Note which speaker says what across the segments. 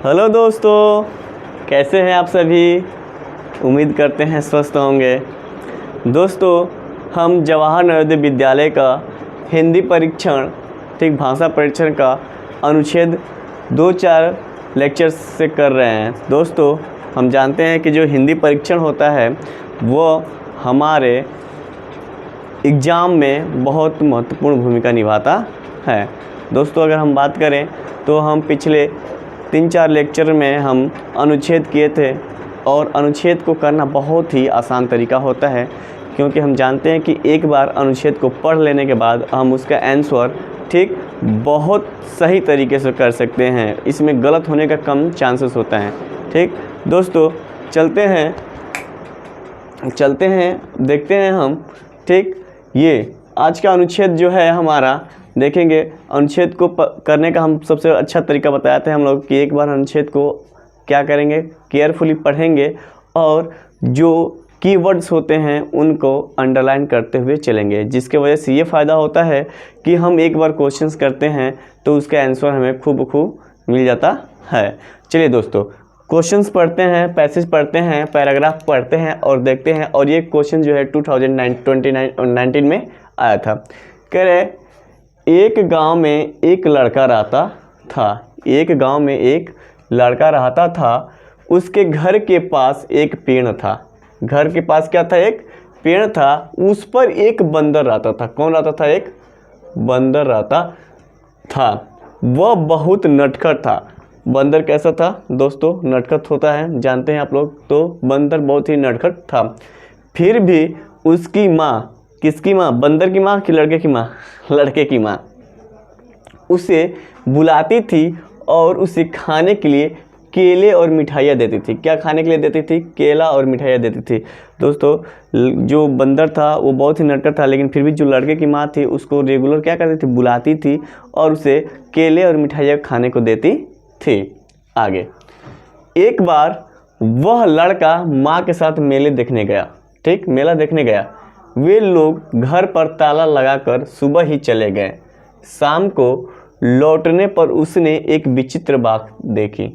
Speaker 1: Hello दोस्तों, कैसे हैं आप सभी। उम्मीद करते हैं स्वस्थ होंगे। दोस्तों, हम जवाहर नवोदय विद्यालय का हिंदी परीक्षण भाषा परीक्षण का अनुच्छेद 2-4 लेक्चर्स से कर रहे हैं। दोस्तों, हम जानते हैं कि जो हिंदी परीक्षण होता है वो हमारे एग्ज़ाम में बहुत महत्वपूर्ण भूमिका निभाता है। दोस्तों, अगर हम बात करें तो हम पिछले 3-4 लेक्चर में हम अनुच्छेद किए थे और अनुच्छेद को करना बहुत ही आसान तरीका होता है, क्योंकि हम जानते हैं कि एक बार अनुच्छेद को पढ़ लेने के बाद हम उसका आंसर बहुत सही तरीके से कर सकते हैं। इसमें गलत होने का कम चांसेस होता है। दोस्तों, चलते हैं देखते हैं हम। ये आज का अनुच्छेद जो है हमारा, देखेंगे अनुच्छेद को करने का हम सबसे अच्छा तरीका बताते हैं हम लोग कि एक बार अनुच्छेद को क्या करेंगे, केयरफुली पढ़ेंगे और जो कीवर्ड्स होते हैं उनको अंडरलाइन करते हुए चलेंगे, जिसके वजह से ये फ़ायदा होता है कि हम एक बार क्वेश्चंस करते हैं तो उसका आंसर हमें खूब मिल जाता है। चलिए दोस्तों, क्वेश्चंस पढ़ते हैं, पैसेज पढ़ते हैं, पैराग्राफ पढ़ते हैं और देखते हैं। और ये क्वेश्चन जो है 2019 में आया था। कह रहे, एक गांव में एक लड़का रहता था। एक गांव में एक लड़का रहता था। उसके घर के पास एक पेड़ था। घर के पास क्या था? एक पेड़ था। उस पर एक बंदर रहता था। कौन रहता था? एक बंदर रहता था। वह बहुत नटखट था। बंदर कैसा था दोस्तों? नटखट होता है, जानते हैं आप लोग। तो बंदर बहुत ही नटखट था। फिर भी उसकी माँ, किसकी माँ? बंदर की माँ कि लड़के की माँ? लड़के की माँ उसे बुलाती थी और उसे खाने के लिए केले और मिठाइयाँ देती थी। क्या खाने के लिए देती थी? केला और मिठाइयाँ देती थी। दोस्तों, जो बंदर था वो बहुत ही नटखट था, लेकिन फिर भी जो लड़के की माँ थी उसको रेगुलर क्या करती थी? बुलाती थी और उसे केले और मिठाइयाँ खाने को देती थी। आगे, एक बार वह लड़का माँ के साथ मेले देखने गया। मेला देखने गया। वे लोग घर पर ताला लगाकर सुबह ही चले गए। शाम को लौटने पर उसने एक विचित्र बात देखी।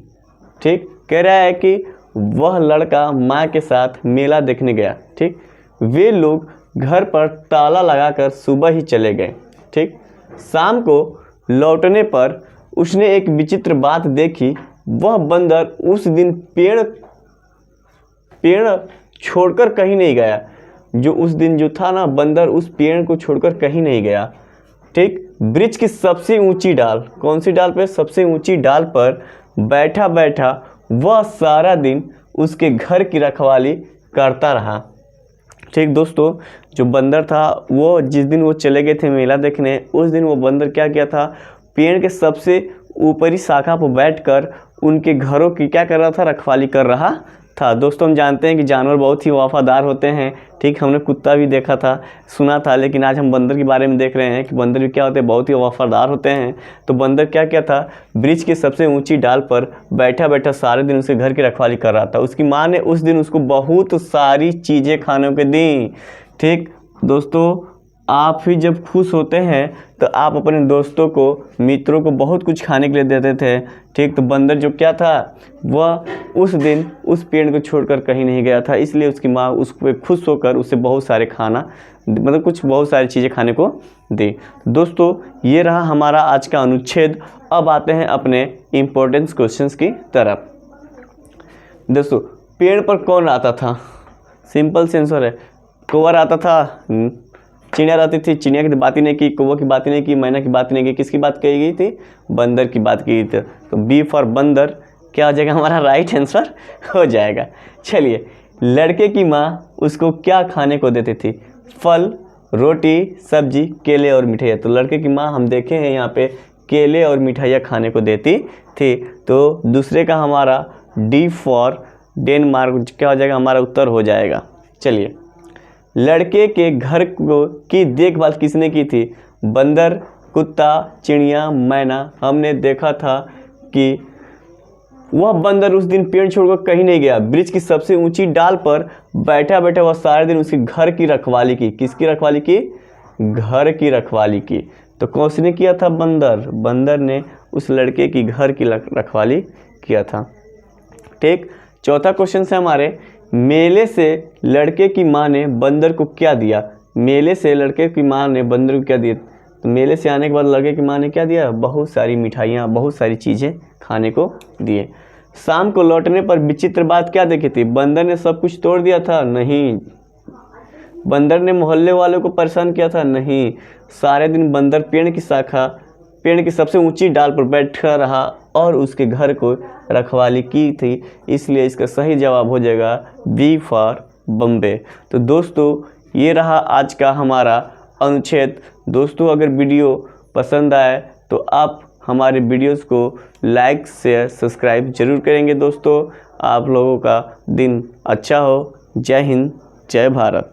Speaker 1: कह रहा है कि वह लड़का माँ के साथ मेला देखने गया। वे लोग घर पर ताला लगाकर सुबह ही चले गए। शाम को लौटने पर उसने एक विचित्र बात देखी। वह बंदर उस दिन पेड़ छोड़कर कहीं नहीं गया। जो उस दिन जो था ना, बंदर उस पेड़ को छोड़कर कहीं नहीं गया। वृक्ष की सबसे ऊंची डाल, कौन सी डाल पे? सबसे ऊंची डाल पर बैठा बैठा वह सारा दिन उसके घर की रखवाली करता रहा। दोस्तों, जो बंदर था वो जिस दिन वो चले गए थे मेला देखने, उस दिन वो बंदर क्या किया था? पेड़ के सबसे ऊपरी शाखा पर बैठकर उनके घरों की क्या कर रहा था? रखवाली कर रहा था। दोस्तों, हम जानते हैं कि जानवर बहुत ही वफादार होते हैं। हमने कुत्ता भी देखा था, सुना था, लेकिन आज हम बंदर के बारे में देख रहे हैं कि बंदर भी क्या होते हैं? बहुत ही वफादार होते हैं। तो बंदर क्या किया था? वृक्ष की सबसे ऊंची डाल पर बैठा बैठा सारे दिन उसके घर की रखवाली कर रहा था। उसकी माँ ने उस दिन उसको बहुत सारी चीज़ें खाने को दी। दोस्तों, आप ही जब खुश होते हैं तो आप अपने दोस्तों को, मित्रों को बहुत कुछ खाने के लिए देते थे। तो बंदर जो क्या था, वह उस दिन उस पेड़ को छोड़कर कहीं नहीं गया था। इसलिए उसकी माँ उस पर खुश होकर उसे बहुत सारे बहुत सारी चीज़ें खाने को दी। दोस्तों, ये रहा हमारा आज का अनुच्छेद। अब आते हैं अपने इम्पोर्टेंस क्वेश्चंस की तरफ। दोस्तों, पेड़ पर कौन आता था? सिंपल से आंसर है, कौवा आता था। चिड़िया रहती थी, चिड़िया की बात ही नहीं की, कौवा की बात ही नहीं की, मैना की बात ही नहीं की। किसकी बात कही गई थी? बंदर की बात की गई थी। तो बी फॉर बंदर क्या हो जाएगा? हमारा राइट आंसर हो जाएगा। चलिए, लड़के की माँ उसको क्या खाने को देती थी? फल, रोटी, सब्जी, केले और मिठाइयाँ। तो लड़के की माँ हम देखे हैं यहाँ पे केले और मिठाइयाँ खाने को देती थी। तो दूसरे का हमारा डी फॉर डेनमार्क क्या हो जाएगा? हमारा उत्तर हो जाएगा। चलिए, लड़के के घर की देखभाल किसने की थी? बंदर, कुत्ता, चिड़िया, मैना। हमने देखा था कि वह बंदर उस दिन पेड़ छोड़कर कहीं नहीं गया। वृक्ष की सबसे ऊंची डाल पर बैठा बैठा वह सारे दिन उसके घर की रखवाली की। किसकी रखवाली की? घर की रखवाली की। तो कौन ने किया था? बंदर ने उस लड़के की घर की रखवाली किया था। ठीक, चौथा क्वेश्चन से हमारे, मेले से लड़के की माँ ने बंदर को क्या दिया? मेले से लड़के की माँ ने बंदर को क्या दिया? तो मेले से आने के बाद लड़के की माँ ने क्या दिया? बहुत सारी मिठाइयाँ, बहुत सारी चीज़ें खाने को दिए। शाम को लौटने पर विचित्र बात क्या देखी थी? बंदर ने सब कुछ तोड़ दिया था? नहीं। बंदर ने मोहल्ले वालों को परेशान किया था? नहीं। सारे दिन बंदर पेड़ की सबसे ऊंची डाल पर बैठा रहा और उसके घर को रखवाली की थी। इसलिए इसका सही जवाब हो जाएगा बी फॉर बम्बे। तो दोस्तों ये रहा आज का हमारा अनुच्छेद। दोस्तों अगर वीडियो पसंद आए तो आप हमारे वीडियोस को लाइक शेयर सब्सक्राइब जरूर करेंगे। दोस्तों आप लोगों का दिन अच्छा हो। जय हिंद, जय भारत।